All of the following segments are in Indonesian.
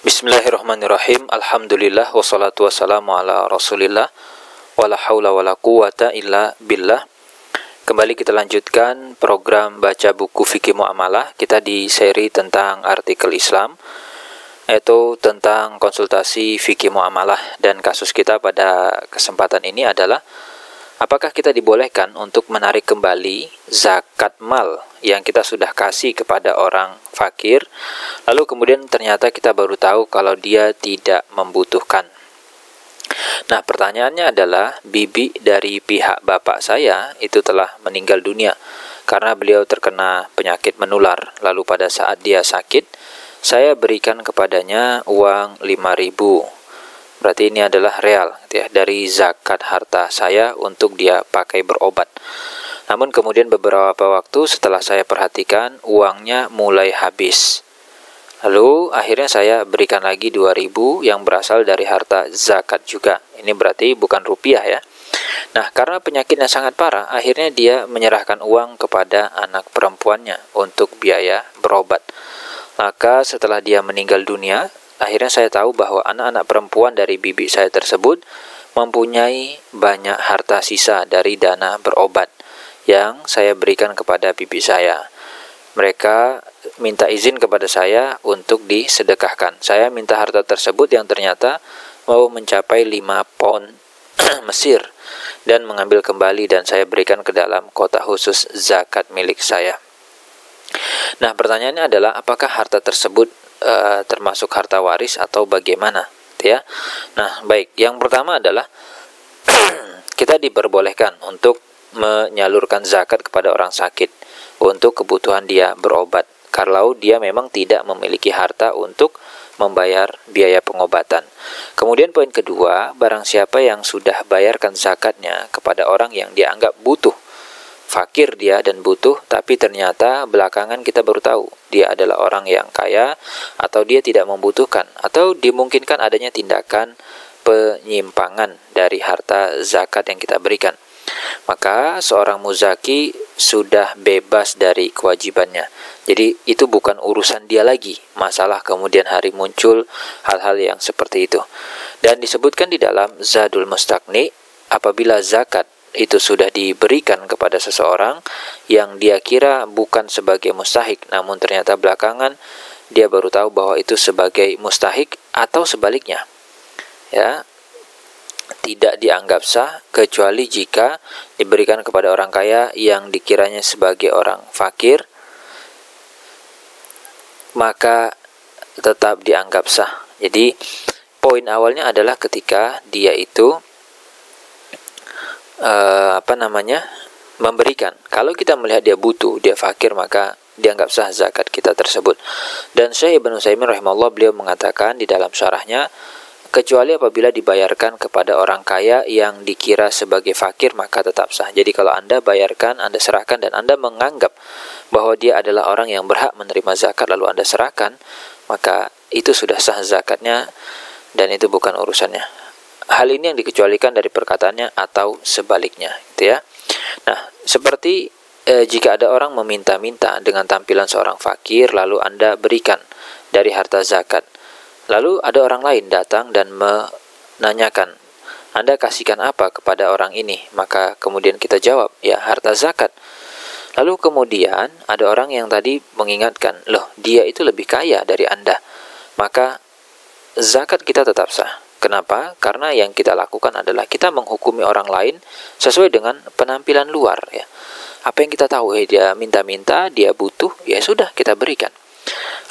Bismillahirrahmanirrahim. Alhamdulillah wassalatu wassalamu ala Rasulillah wala haula wala quwata illa billah. Kembali kita lanjutkan program baca buku fikih muamalah. Kita di seri tentang artikel Islam, yaitu tentang konsultasi fikih muamalah, dan kasus kita pada kesempatan ini adalah apakah kita dibolehkan untuk menarik kembali zakat mal yang kita sudah kasih kepada orang fakir, lalu kemudian ternyata kita baru tahu kalau dia tidak membutuhkan. Nah, pertanyaannya adalah, bibi dari pihak bapak saya itu telah meninggal dunia karena beliau terkena penyakit menular. Lalu pada saat dia sakit, saya berikan kepadanya uang 5.000. Berarti ini adalah real ya, dari zakat harta saya untuk dia pakai berobat. Namun kemudian beberapa waktu setelah saya perhatikan, uangnya mulai habis. Lalu akhirnya saya berikan lagi 2.000 yang berasal dari harta zakat juga. Ini berarti bukan rupiah ya. Nah, karena penyakitnya sangat parah, akhirnya dia menyerahkan uang kepada anak perempuannya untuk biaya berobat. Maka setelah dia meninggal dunia, akhirnya saya tahu bahwa anak-anak perempuan dari bibi saya tersebut mempunyai banyak harta sisa dari dana berobat yang saya berikan kepada bibi saya. Mereka minta izin kepada saya untuk disedekahkan. Saya minta harta tersebut yang ternyata mau mencapai 5 pound Mesir dan mengambil kembali, dan saya berikan ke dalam kotak khusus zakat milik saya. Nah, pertanyaannya adalah apakah harta tersebut termasuk harta waris atau bagaimana ya. Nah, baik, yang pertama adalah kita diperbolehkan untuk menyalurkan zakat kepada orang sakit untuk kebutuhan dia berobat kalau dia memang tidak memiliki harta untuk membayar biaya pengobatan. Kemudian poin kedua, barang siapa yang sudah bayarkan zakatnya kepada orang yang dia anggap butuh, fakir dia dan butuh, tapi ternyata belakangan kita baru tahu dia adalah orang yang kaya atau dia tidak membutuhkan, atau dimungkinkan adanya tindakan penyimpangan dari harta zakat yang kita berikan, maka seorang muzaki sudah bebas dari kewajibannya. Jadi itu bukan urusan dia lagi, masalah kemudian hari muncul hal-hal yang seperti itu. Dan disebutkan di dalam Zadul Mustaqni, apabila zakat itu sudah diberikan kepada seseorang yang dia kira bukan sebagai mustahik, namun ternyata belakangan dia baru tahu bahwa itu sebagai mustahik, atau sebaliknya ya, tidak dianggap sah kecuali jika diberikan kepada orang kaya yang dikiranya sebagai orang fakir, maka tetap dianggap sah. Jadi poin awalnya adalah ketika dia itu memberikan. Kalau kita melihat dia butuh, dia fakir, maka dianggap sah zakat kita tersebut. Dan Syekh Ibnu Utsaimin rahimahullah, beliau mengatakan di dalam syarahnya, kecuali apabila dibayarkan kepada orang kaya yang dikira sebagai fakir, maka tetap sah. Jadi kalau Anda bayarkan, Anda serahkan, dan Anda menganggap bahwa dia adalah orang yang berhak menerima zakat, lalu Anda serahkan, maka itu sudah sah zakatnya, dan itu bukan urusannya. Hal ini yang dikecualikan dari perkataannya atau sebaliknya, gitu ya. Nah, seperti jika ada orang meminta-minta dengan tampilan seorang fakir, lalu Anda berikan dari harta zakat. Lalu ada orang lain datang dan menanyakan, Anda kasihkan apa kepada orang ini? Maka kemudian kita jawab, ya harta zakat. Lalu kemudian ada orang yang tadi mengingatkan, loh dia itu lebih kaya dari Anda, maka zakat kita tetap sah. Kenapa? Karena yang kita lakukan adalah kita menghukumi orang lain sesuai dengan penampilan luar ya. Apa yang kita tahu, dia minta-minta, dia butuh, ya sudah kita berikan.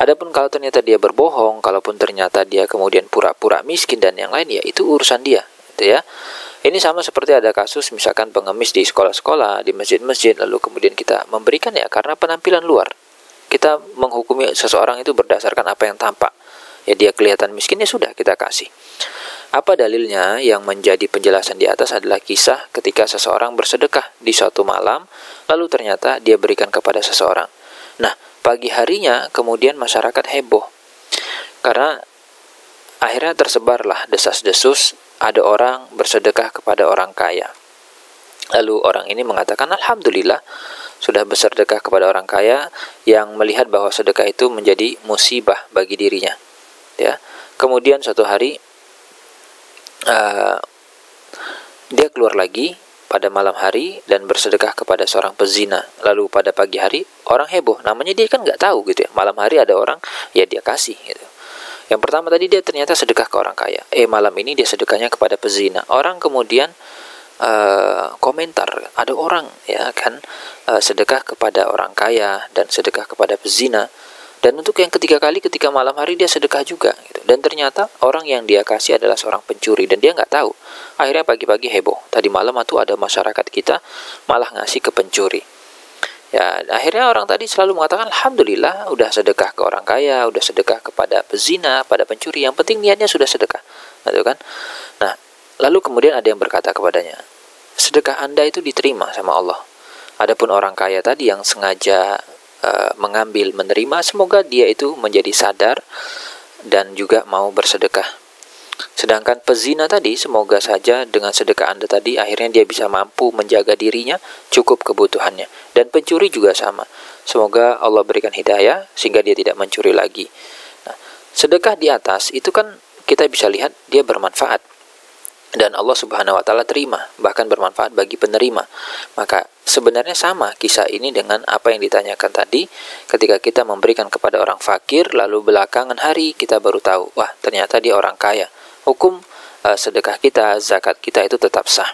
Adapun kalau ternyata dia berbohong, kalaupun ternyata dia kemudian pura-pura miskin dan yang lain, ya itu urusan dia, gitu ya. Ini sama seperti ada kasus misalkan pengemis di sekolah-sekolah, di masjid-masjid, lalu kemudian kita memberikan ya karena penampilan luar. Kita menghukumi seseorang itu berdasarkan apa yang tampak. Ya dia kelihatan miskin, ya sudah kita kasih. Apa dalilnya? Yang menjadi penjelasan di atas adalah kisah ketika seseorang bersedekah di suatu malam, lalu ternyata dia berikan kepada seseorang. Nah, pagi harinya kemudian masyarakat heboh karena akhirnya tersebarlah desas-desus ada orang bersedekah kepada orang kaya. Lalu orang ini mengatakan, alhamdulillah sudah bersedekah kepada orang kaya yang melihat bahwa sedekah itu menjadi musibah bagi dirinya. ya. Kemudian suatu hari dia keluar lagi pada malam hari dan bersedekah kepada seorang pezina. Lalu pada pagi hari orang heboh, namanya dia kan nggak tahu gitu ya, malam hari ada orang, ya dia kasih gitu. Yang pertama tadi dia ternyata sedekah ke orang kaya, malam ini dia sedekahnya kepada pezina. Orang kemudian komentar, ada orang ya kan sedekah kepada orang kaya dan sedekah kepada pezina. Dan untuk yang ketiga kali ketika malam hari dia sedekah juga gitu. Dan ternyata orang yang dia kasih adalah seorang pencuri dan dia nggak tahu. Akhirnya pagi-pagi heboh, tadi malam itu ada masyarakat kita malah ngasih ke pencuri. Ya, akhirnya orang tadi selalu mengatakan alhamdulillah udah sedekah ke orang kaya, udah sedekah kepada pezina, pada pencuri, yang penting niatnya sudah sedekah, gitu kan. Nah, lalu kemudian ada yang berkata kepadanya, sedekah Anda itu diterima sama Allah. Adapun orang kaya tadi yang sengaja mengambil, menerima, semoga dia itu menjadi sadar dan juga mau bersedekah. Sedangkan pezina tadi, semoga saja dengan sedekah Anda tadi akhirnya dia bisa mampu menjaga dirinya, cukup kebutuhannya. Dan pencuri juga sama, semoga Allah berikan hidayah sehingga dia tidak mencuri lagi. Nah, sedekah di atas itu kan kita bisa lihat dia bermanfaat dan Allah Subhanahu wa taala terima, bahkan bermanfaat bagi penerima. Maka sebenarnya sama kisah ini dengan apa yang ditanyakan tadi, ketika kita memberikan kepada orang fakir lalu belakangan hari kita baru tahu, wah ternyata dia orang kaya. Hukum sedekah kita, zakat kita itu tetap sah.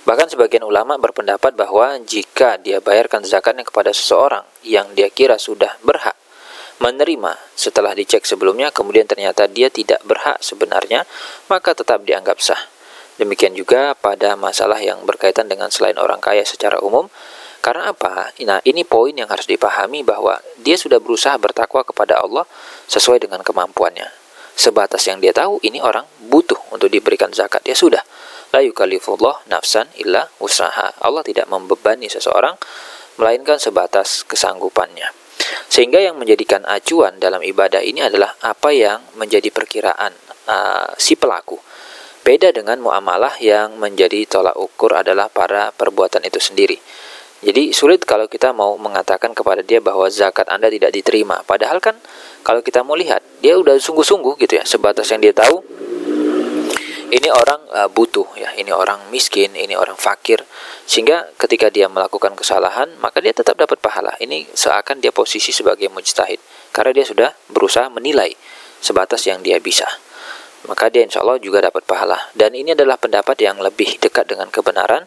Bahkan sebagian ulama berpendapat bahwa jika dia bayarkan zakatnya kepada seseorang yang dia kira sudah berhak menerima setelah dicek sebelumnya, kemudian ternyata dia tidak berhak sebenarnya, maka tetap dianggap sah. Demikian juga pada masalah yang berkaitan dengan selain orang kaya secara umum. Karena apa? Nah, ini poin yang harus dipahami, bahwa dia sudah berusaha bertakwa kepada Allah sesuai dengan kemampuannya. Sebatas yang dia tahu, ini orang butuh untuk diberikan zakat, ya sudah. La yukallifullah nafsan illa wus'aha. Allah tidak membebani seseorang melainkan sebatas kesanggupannya. Sehingga yang menjadikan acuan dalam ibadah ini adalah apa yang menjadi perkiraan si pelaku. Beda dengan muamalah yang menjadi tolak ukur adalah para perbuatan itu sendiri. Jadi sulit kalau kita mau mengatakan kepada dia bahwa zakat Anda tidak diterima. Padahal kan kalau kita mau lihat, dia udah sungguh-sungguh gitu ya. Sebatas yang dia tahu, ini orang butuh ya, ini orang miskin, ini orang fakir. Sehingga ketika dia melakukan kesalahan, maka dia tetap dapat pahala. Ini seakan dia posisi sebagai mujtahid, karena dia sudah berusaha menilai sebatas yang dia bisa. Maka dia insya Allah juga dapat pahala. Dan ini adalah pendapat yang lebih dekat dengan kebenaran.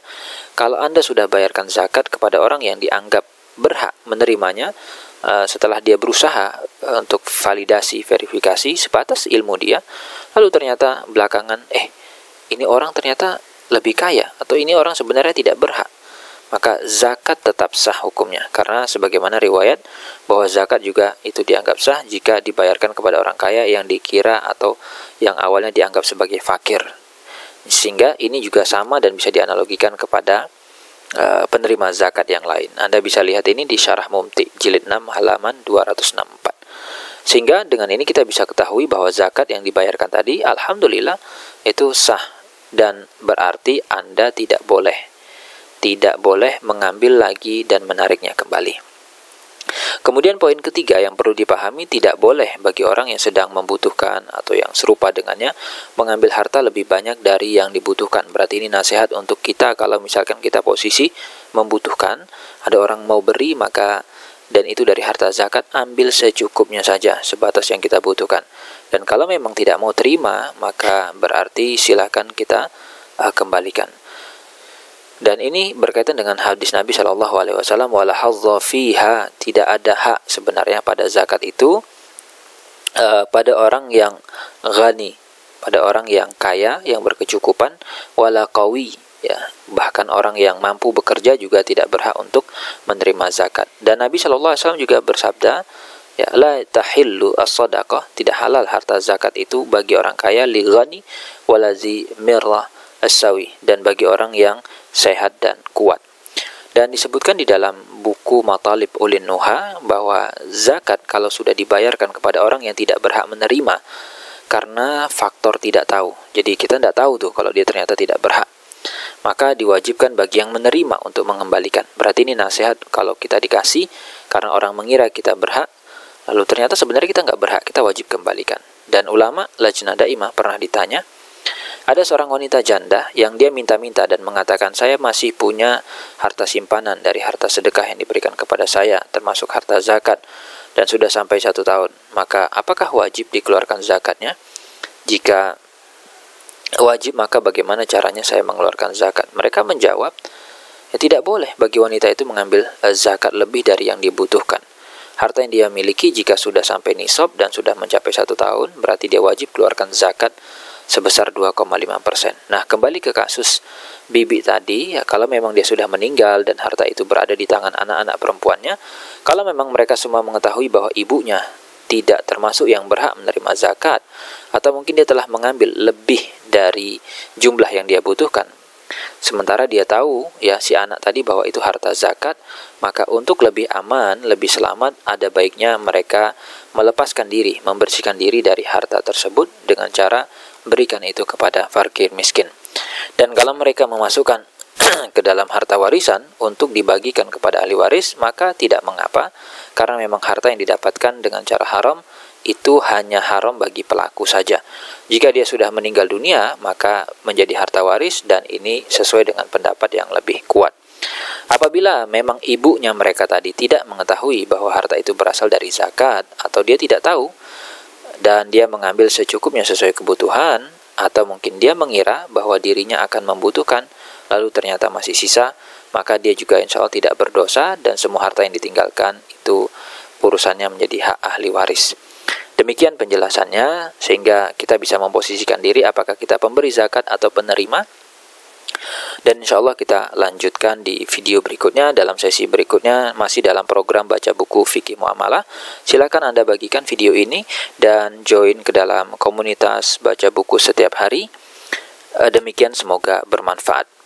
Kalau Anda sudah bayarkan zakat kepada orang yang dianggap berhak menerimanya, setelah dia berusaha untuk validasi, verifikasi sebatas ilmu dia, lalu ternyata belakangan, ini orang ternyata lebih kaya, atau ini orang sebenarnya tidak berhak, maka zakat tetap sah hukumnya. Karena sebagaimana riwayat bahwa zakat juga itu dianggap sah jika dibayarkan kepada orang kaya yang dikira atau yang awalnya dianggap sebagai fakir. Sehingga ini juga sama dan bisa dianalogikan kepada penerima zakat yang lain. Anda bisa lihat ini di Syarah Mumti jilid 6 halaman 264. Sehingga dengan ini kita bisa ketahui bahwa zakat yang dibayarkan tadi alhamdulillah itu sah, dan berarti Anda tidak boleh mengambil lagi dan menariknya kembali. Kemudian poin ketiga yang perlu dipahami, tidak boleh bagi orang yang sedang membutuhkan atau yang serupa dengannya mengambil harta lebih banyak dari yang dibutuhkan. Berarti ini nasihat untuk kita kalau misalkan kita posisi membutuhkan, ada orang mau beri, maka dan itu dari harta zakat, ambil secukupnya saja, sebatas yang kita butuhkan. Dan kalau memang tidak mau terima, maka berarti silakan kita kembalikan. Dan ini berkaitan dengan hadis Nabi SAW, wala hadza fiha, tidak ada hak sebenarnya pada zakat itu pada orang yang ghani, pada orang yang kaya, yang berkecukupan, wala qawi, ya, bahkan orang yang mampu bekerja juga tidak berhak untuk menerima zakat. Dan Nabi SAW juga bersabda, ya, la tahillu as-sadaqah, tidak halal harta zakat itu bagi orang kaya, li ghani wala zi mirrah as-sawi, dan bagi orang yang sehat dan kuat. Dan disebutkan di dalam buku Matalib Ulin Nuha bahwa zakat kalau sudah dibayarkan kepada orang yang tidak berhak menerima karena faktor tidak tahu, jadi kita tidak tahu tuh kalau dia ternyata tidak berhak, maka diwajibkan bagi yang menerima untuk mengembalikan. Berarti ini nasihat kalau kita dikasih karena orang mengira kita berhak, lalu ternyata sebenarnya kita nggak berhak, kita wajib kembalikan. Dan ulama Lajnah Daimah pernah ditanya, ada seorang wanita janda yang dia minta-minta dan mengatakan, saya masih punya harta simpanan dari harta sedekah yang diberikan kepada saya, termasuk harta zakat, dan sudah sampai 1 tahun. Maka apakah wajib dikeluarkan zakatnya? Jika wajib, maka bagaimana caranya saya mengeluarkan zakat? Mereka menjawab, ya tidak boleh bagi wanita itu mengambil zakat lebih dari yang dibutuhkan. Harta yang dia miliki jika sudah sampai nisab dan sudah mencapai 1 tahun, berarti dia wajib keluarkan zakat sebesar 2,5%. Nah, kembali ke kasus bibi tadi, ya, kalau memang dia sudah meninggal dan harta itu berada di tangan anak-anak perempuannya, kalau memang mereka semua mengetahui bahwa ibunya tidak termasuk yang berhak menerima zakat, atau mungkin dia telah mengambil lebih dari jumlah yang dia butuhkan, sementara dia tahu, ya, si anak tadi bahwa itu harta zakat, maka untuk lebih aman, lebih selamat, ada baiknya mereka melepaskan diri, membersihkan diri dari harta tersebut dengan cara berikan itu kepada fakir miskin. Dan kalau mereka memasukkan ke dalam harta warisan untuk dibagikan kepada ahli waris, maka tidak mengapa, karena memang harta yang didapatkan dengan cara haram itu hanya haram bagi pelaku saja. Jika dia sudah meninggal dunia, maka menjadi harta waris, dan ini sesuai dengan pendapat yang lebih kuat. Apabila memang ibunya mereka tadi tidak mengetahui bahwa harta itu berasal dari zakat, atau dia tidak tahu, dan dia mengambil secukupnya sesuai kebutuhan, atau mungkin dia mengira bahwa dirinya akan membutuhkan, lalu ternyata masih sisa, maka dia juga insya Allah tidak berdosa, dan semua harta yang ditinggalkan itu urusannya menjadi hak ahli waris. Demikian penjelasannya, sehingga kita bisa memposisikan diri apakah kita pemberi zakat atau penerima. Dan insya Allah kita lanjutkan di video berikutnya, dalam sesi berikutnya, masih dalam program baca buku Fikih Muamalah. Silakan Anda bagikan video ini dan join ke dalam komunitas baca buku setiap hari. Demikian, semoga bermanfaat.